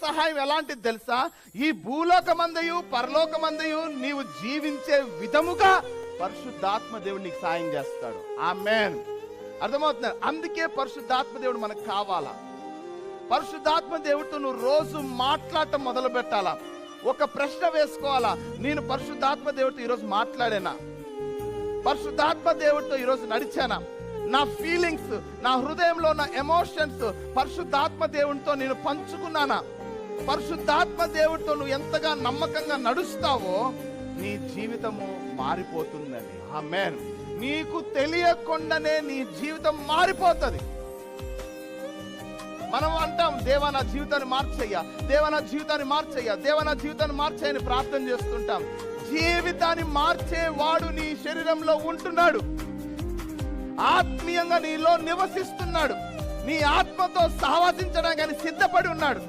సహాయం ఎలాంటిది తెలుసా? ఈ భూలోకమందయు పరలోకమందయు నీవు జీవించే విధముగా పరిశుద్ధాత్మ దేవుడు నీకు సాయం చేస్తాడు. ఆమేన్. అర్థమవుతుంది? అందుకే పరిశుద్ధాత్మ దేవుడు మనకు కావాలా. పరిశుద్ధాత్మ దేవుడితో నువ్వు రోజు మాట్లాడటం మొదలు పెట్టాలా. ఒక ప్రశ్న వేసుకోవాలా, నేను పరిశుద్ధాత్మ దేవుడితో ఈరోజు మాట్లాడానా? పరిశుద్ధాత్మ దేవుడితో ఈరోజు నడిచానా? నా ఫీలింగ్స్, నా హృదయంలో నా ఎమోషన్స్ పరిశుద్ధాత్మ దేవుడితో నేను పంచుకున్నానా? పరిశుద్ధాత్మ దేవుడితో నువ్వు ఎంతగా నమ్మకంగా నడుస్తావో నీ జీవితము మారిపోతుందని. ఆమేన్. నీకు తెలియకుండానే నీ జీవితం మారిపోతుంది. మనం అంటాం, దేవా నా జీవితాన్ని మార్చయ్యా, దేవా నా జీవితాన్ని మార్చయ్యా, దేవా నా జీవితాన్ని మార్చయ్యని ప్రార్థన చేస్తుంటాం. జీవితాన్ని మార్చే వాడు నీ శరీరంలో ఉంటున్నాడు, ఆత్మీయంగా నీలో నివసిస్తున్నాడు, నీ ఆత్మతో సహవాసించడానికి ఆయన సిద్ధపడి ఉన్నాడు.